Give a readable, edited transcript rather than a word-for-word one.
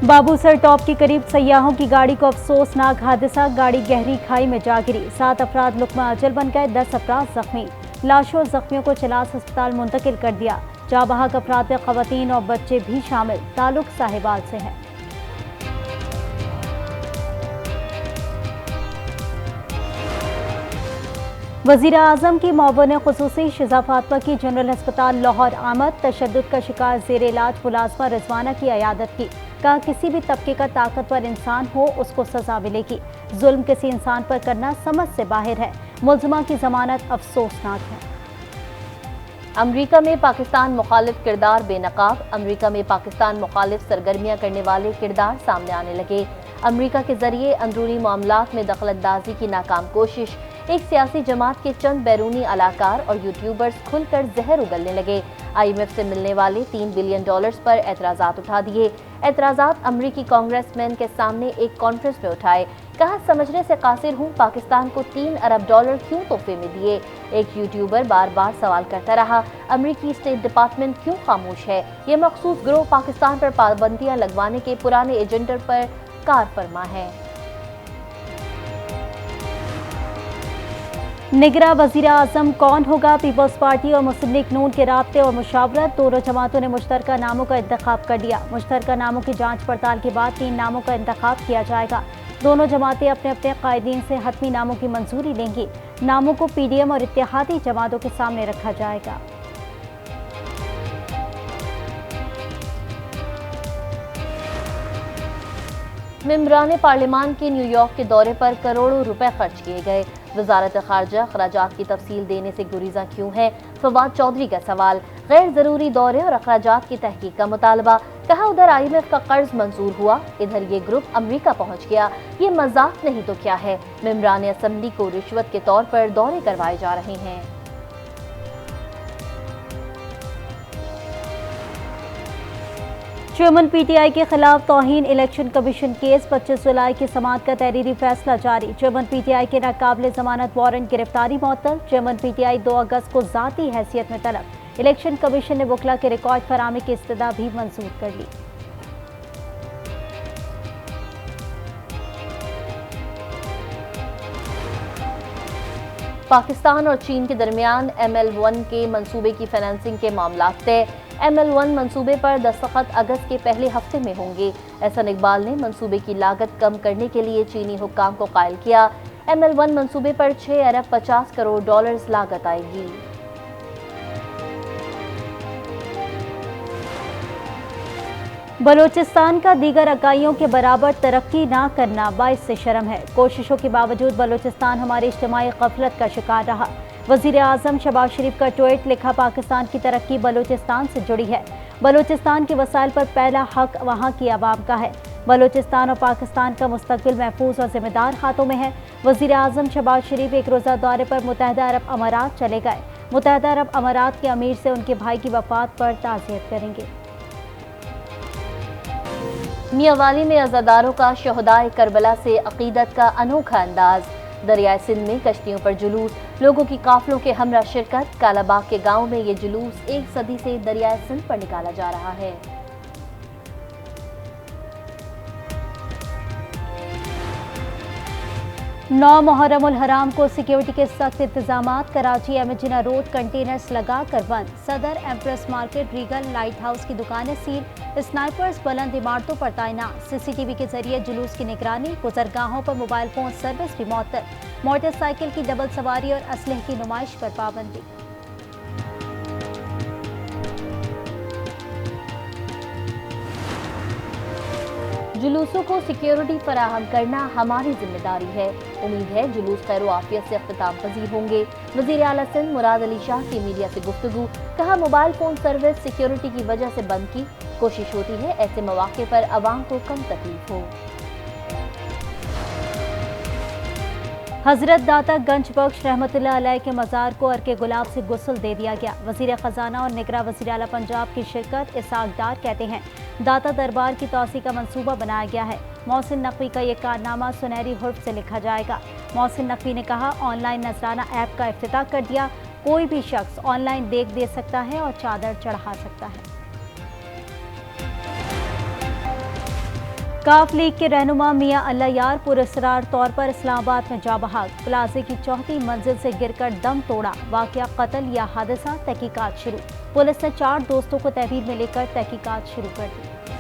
Babusar top के करीब सयाहों की गाड़ी को अफसोसनाक हादसा, गाड़ी गहरी खाई में जा गिरी। 7 अफराद लुकमा अजल बन गए, 10 अफराद जख्मी। लाशों और जख्मियों को चलास अस्पताल मुंतकिल कर दिया। जाँ बहक अफराद में खवातीन और बच्चे भी शामिल। ताल्लुक साहिबाल से है। वज़ीर आज़म की मुअव्विन ख़ुसूसी शिज़ा फातिमा की जनरल अस्पताल लाहौर आमद। तशद्दुद का शिकार ज़ेर इलाज मुलाज़मा रिजवाना की अयादत की। कहा किसी भी तबके का ताकतवर इंसान हो उसको सजा मिलेगी। जुल्म किसी इंसान पर करना समझ से बाहर है। मुल्ज़िमा की जमानत अफसोसनाक है। अमरीका में पाकिस्तान मुखालिफ किरदार बेनकाब। अमरीका में पाकिस्तान मुखालिफ सरगर्मियां करने वाले किरदार सामने आने लगे। अमरीका के जरिए अंदरूनी मामलात में दखलंदाजी की नाकाम कोशिश। एक सियासी जमात के चंद बैरूनी अलाकार और यूट्यूबर्स खुलकर जहर उगलने लगे। IMF से मिलने वाले $3 बिलियन पर एतराज़ात उठा दिए। एतराज़ात अमरीकी कांग्रेसमैन के सामने एक कॉन्फ्रेंस में उठाए। कहा समझने से कासिर हूँ, पाकिस्तान को $3 अरब क्यों तोहफे में दिए। एक यूट्यूबर बार बार सवाल करता रहा, अमरीकी स्टेट डिपार्टमेंट क्यों खामोश है। ये मखसूस गिरोह पाकिस्तान पर पाबंदियां लगवाने के पुराने एजेंडे पर कार फरमा है। निगरां वज़ीर आज़म कौन होगा। पीपल्स पार्टी और मुस्लिम लीग नून के राब्ते और मुशावरत। दोनों जमातों ने मुश्तरका नामों का इंतखाब कर लिया। मुश्तरका नामों की जांच पड़ताल के बाद 3 नामों का इंतखाब किया जाएगा। दोनों जमातें अपने अपने कायदीन से हतमी नामों की मंजूरी लेंगी। नामों को PDM और इत्तेहादी जमातों के सामने रखा जाएगा। मेंबरान पार्लियामान के न्यूयॉर्क के दौरे पर करोड़ों रुपए खर्च किए गए। वजारत खारजा अखराजात की तफसील देने से गुरीजा क्यों है। फवाद चौधरी का सवाल। गैर जरूरी दौरे और अखराजात की तहकीक का मुतालबा। कहा उधर IMF का कर्ज मंजूर हुआ, इधर ये ग्रुप अमरीका पहुंच गया। ये मजाक नहीं तो क्या है। मेंबरान असम्बली को रिश्वत के तौर पर दौरे करवाए जा रहे हैं। चेयरमैन PTI के खिलाफ तौहीन इलेक्शन कमीशन केस। 25 जुलाई की समाअत का तहरीरी फैसला जारी। चेयरमैन PTI के नाकाबिल जमानत वारंट गिरफ्तारी मुअत्तल। चेयरमैन PTI 2 अगस्त को जाती हैसियत में तलब। इलेक्शन कमीशन ने वकला के रिकॉर्ड फराहमी की इस्तदा भी मंजूर कर ली। पाकिस्तान और चीन के दरमियान ML1 के मंसूबे की फाइनेंसिंग के मामला तय। ML1 मंसूबे पर दस्तखत अगस्त के पहले हफ्ते में होंगे। एहसन इकबाल ने मंसूबे की लागत कम करने के लिए चीनी हुक्काम को कायल किया। ML1 मंसूबे पर $6 अरब 50 करोड़ लागत आएगी। बलोचिस्तान का दीगर इकाइयों के बराबर तरक्की ना करना बाइस से शर्म है। कोशिशों के बावजूद बलोचिस्तान हमारी इज्तिमाई गफलत का शिकार रहा। वज़ीर आज़म शहबाज शरीफ का ट्वीट लिखा, पाकिस्तान की तरक्की बलोचिस्तान से जुड़ी है। बलोचिस्तान के वसाइल पर पहला हक वहाँ की आवाम का है। बलोचिस्तान और पाकिस्तान का मुस्तकबिल महफूज और जिम्मेदार हाथों में है। वज़ीर आज़म शहबाज शरीफ एक रोज़ा दौरे पर मुत्तहिदा अरब अमारात चले गए। मुत्तहिदा अरब अमारात के अमीर से उनके भाई की वफ़ात पर ताज़ियत करेंगे। मियांवाली में अज़ादारों का शहदाए करबला से अकीदत का अनोखा अंदाज। दरियाए सिंध में कश्तियों पर जुलूस, लोगों की काफिलों के हमरा शिरकत। कालाबाग के गांव में ये जुलूस 1 सदी से दरियाए सिंध पर निकाला जा रहा है। 9 मुहर्रम उल हराम को सिक्योरिटी के सख्त इंतजामात। कराची एमजिना रोड कंटेनर्स लगा कर बंद। सदर empress market, Regal, light house की दुकानें सील। स्नाइपर्स बुलंद इमारतों पर तैनात। CCTV के जरिए जुलूस की निगरानी। गुजरगाहों पर मोबाइल फोन सर्विस भी मुअत्तल। मोटरसाइकिल की डबल सवारी और असलहे की नुमाइश पर पाबंदी। जुलूसों को सिक्योरिटी फराहम करना हमारी जिम्मेदारी है। उम्मीद है जुलूस खैर आफियत से अख्तिताम पजीर होंगे। वज़ीर आला सिंध मुराद अली शाह की मीडिया से गुफ्तगू। कहा मोबाइल फोन सर्विस सिक्योरिटी की वजह से बंद की। कोशिश होती है ऐसे मौके पर अवाम को कम तकलीफ हो। हजरत दाता गंज बख्श रहमतुल्लाह अलैह के मज़ार को अर्के गुलाब से गुस्ल दे दिया गया। वज़ीर ख़जाना और निगरां वज़ीर आला पंजाब की शिरकत। इसहाक डार कहते हैं दाता दरबार की तौसी का मंसूबा बनाया गया है। मोहसिन नकवी का ये कारनामा सुनहरी हुर्फ से लिखा जाएगा। मोहसिन नकवी ने कहा ऑनलाइन नजराना ऐप का इफ्तिताह कर दिया। कोई भी शख्स ऑनलाइन देख दे सकता है और चादर चढ़ा सकता है। काफ लीग के रहनुमा मियां अल्लाह यार पुरस्कार तौर पर इस्लामाबाद में जा बहाक, प्लाजे की चौथी मंजिल से गिरकर दम तोड़ा, वाकया कत्ल या हादसा, तहकीकात शुरू। पुलिस ने 4 दोस्तों को तहवीर में लेकर तहकीकात शुरू कर दी।